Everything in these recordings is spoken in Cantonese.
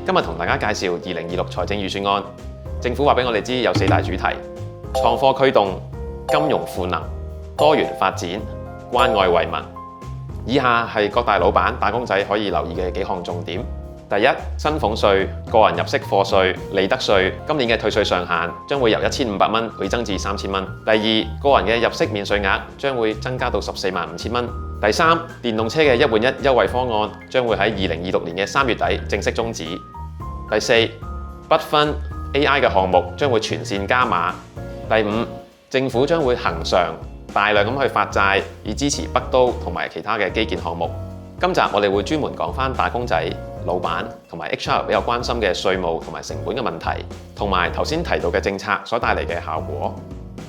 今日同大家介紹2026財政預算案。政府話俾我哋知有4大主題：創科驅動、金融賦能、多元發展、關愛惠民。以下係各大老闆、打工仔可以留意嘅幾項重點。第一，薪俸稅、個人入息課稅、利得稅，今年嘅退稅上限將會由1500蚊倍增至3000蚊。第二，個人嘅入息免稅額將會增加到145000蚊。第三，電動車嘅1換1優惠方案將會喺2026年嘅3月底正式終止。第四，不分 AI 嘅項目將會全線加碼。第五，政府將會恆常大量咁去發債，以支持北都同埋其他嘅基建項目。今集我哋會專門講返打工仔、老闆同埋 HR 比較關心嘅稅務同埋成本嘅問題，同埋頭先提到嘅政策所帶嚟嘅效果。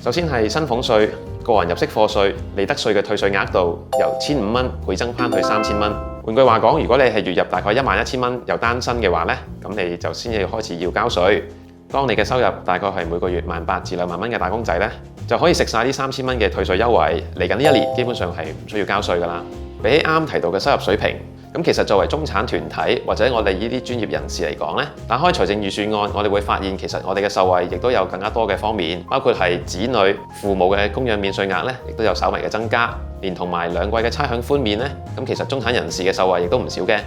首先係薪俸稅、個人入息課稅、利得稅嘅退稅額度由1500蚊倍增返去3000蚊。換句話講，如果你係月入大概11000蚊又單身嘅話呢，咁你就先至開始要交稅。當你嘅收入大概係每個月18000至2萬蚊嘅打工仔呢，就可以食晒呢3000蚊嘅退稅優惠。嚟緊呢一年基本上係唔需要交稅㗎啦。比起啱提到嘅收入水平，咁其實作為中產團體或者我哋呢啲專業人士嚟講呢，打開財政預算案，我哋會發現其實我哋嘅受惠亦都有更加多嘅方面，包括係子女、父母嘅供養免稅額呢，亦都有稍微嘅增加，連同埋2季嘅差餉寬免呢，咁其實中產人士嘅受惠亦都唔少嘅。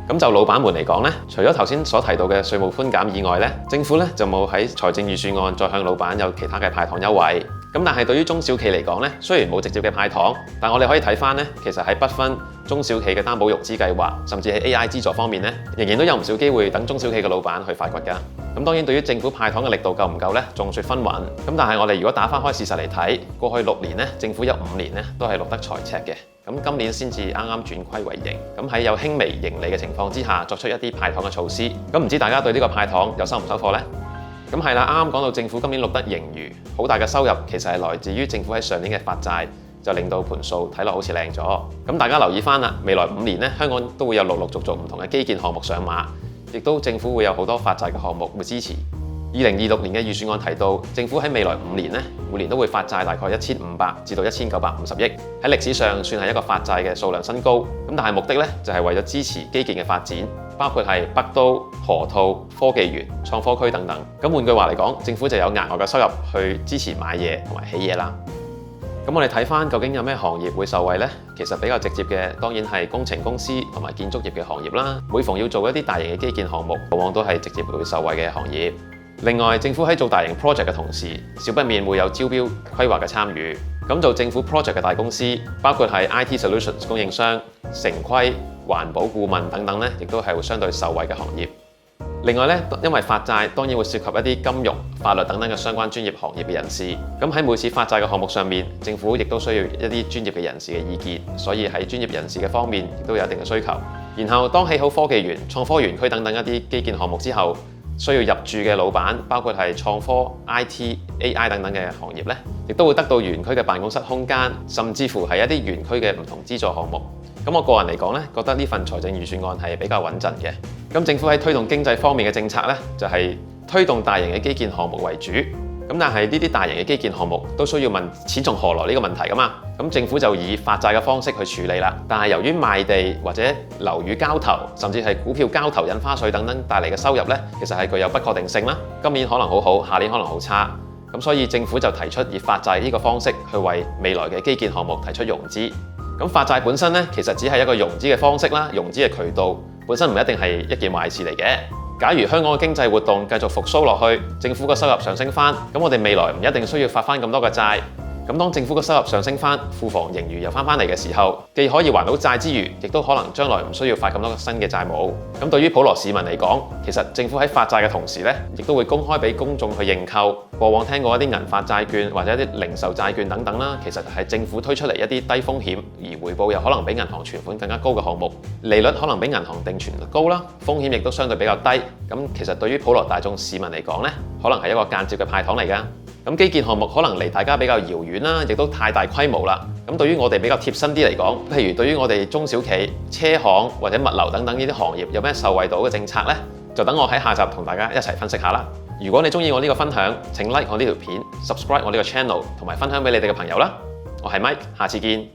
咁就老闆們嚟講呢，除咗頭先所提到嘅稅務寬減以外呢，政府呢就冇喺財政預算案再向老闆有其他嘅派糖優惠。咁但係對於中小企嚟講呢，雖然冇直接嘅派糖，但我哋可以睇返呢，其實喺不分中小企嘅擔保融資計劃，甚至係 AI 資助方面呢，仍然都有唔少機會等中小企嘅老闆去發掘㗎。咁當然對於政府派糖嘅力度夠唔夠呢，眾說紛紜。咁但係我哋如果打返開事實嚟睇，過去6年呢，政府有5年呢都係錄得財赤嘅。咁今年先至啱啱轉虧為盈。咁喺有輕微盈利嘅情況之下，作出一啲派糖嘅措施。咁唔知大家對呢個派糖有收唔收貨呢？咁係啦，啱啱講到政府今年錄得盈餘，好大嘅收入其實係來自於政府喺上年嘅發債，就令到盤數睇落好似靚咗。咁大家留意返啦，未來5年呢，香港都會有陸陸續續唔同嘅基建項目上馬，亦都政府會有好多發債嘅項目會支持。2026年嘅預算案提到，政府喺未來5年呢，每年都會發債大概1500至到1950億，喺歷史上算係一個發債嘅數量新高。咁但係目的呢，就係為咗支持基建嘅發展，包括係北都、河套、科技園、創科區等等。咁換句話嚟講，政府就有額外嘅收入去支持買嘢同埋起嘢啦。咁我哋睇返究竟有咩行業會受惠呢？其實比較直接嘅當然係工程公司同埋建築業嘅行業啦。每逢要做一啲大型嘅基建項目，往往都係直接會受惠嘅行業。另外，政府喺做大型 project 嘅同時，少不免會有招標規劃嘅參與。咁做政府 project 嘅大公司，包括係 IT solutions 供應商、城規、環保顧問等等呢，亦都係會相對受惠嘅行業。另外呢，因為發債當然會涉及一啲金融、法律等等嘅相關專業行業嘅人士。咁喺每次發債嘅項目上面，政府亦都需要一啲專業嘅人士嘅意見，所以喺專業人士嘅方面亦都有一定嘅需求。然後當起好科技園、創科園區等等一啲基建項目之後，需要入駐嘅老闆，包括係創科、IT、AI 等等嘅行業呢，亦都會得到園區嘅辦公室空間，甚至乎係一啲園區嘅唔同資助項目。咁我個人嚟講呢，覺得呢份財政預算案係比較穩陣嘅。咁政府喺推動經濟方面嘅政策呢，就係推動大型嘅基建項目為主。咁但係呢啲大型嘅基建項目都需要問錢從何來呢個問題㗎嘛。咁政府就以發債嘅方式去處理啦。但係由於賣地或者樓宇交投，甚至係股票交投、印花稅等等帶嚟嘅收入呢，其實係具有不確定性啦。今年可能好好，下年可能好差。咁所以政府就提出以發債呢個方式去為未來嘅基建項目提出融資。咁發債本身呢，其實只係一個融資嘅方式啦，融資嘅渠道本身唔一定係一件壞事嚟嘅。假如香港嘅經濟活動繼續復甦落去，政府嘅收入上升返，咁我哋未來唔一定需要發返咁多嘅債。咁當政府嘅收入上升返，庫房盈餘又返嚟嘅時候，既可以還到債之餘，亦都可能將來唔需要發咁多新嘅債務。咁對於普羅市民嚟講，其實政府喺發債嘅同時呢，亦都會公開俾公眾去認購。過往聽過一啲銀發債券或者一啲零售債券等等啦，其實係政府推出嚟一啲低風險而回報又可能比銀行存款更加高嘅項目，利率可能比銀行定存高啦，風險亦都相對比較低。咁其實對於普羅大眾市民嚟講呢，可能係一個間接嘅派糖嚟㗎。咁基建項目可能離大家比較遙遠啦，亦都太大規模啦。咁對於我哋比較貼身啲嚟講，譬如對於我哋中小企、車行或者物流等等呢啲行業有咩受惠到嘅政策呢？就等我喺下集同大家一齊分析下啦。如果你中意我呢個分享，請 like 我呢條片、subscribe 我呢個 channel，同埋分享俾你哋嘅朋友啦。我係 Mike，下次見。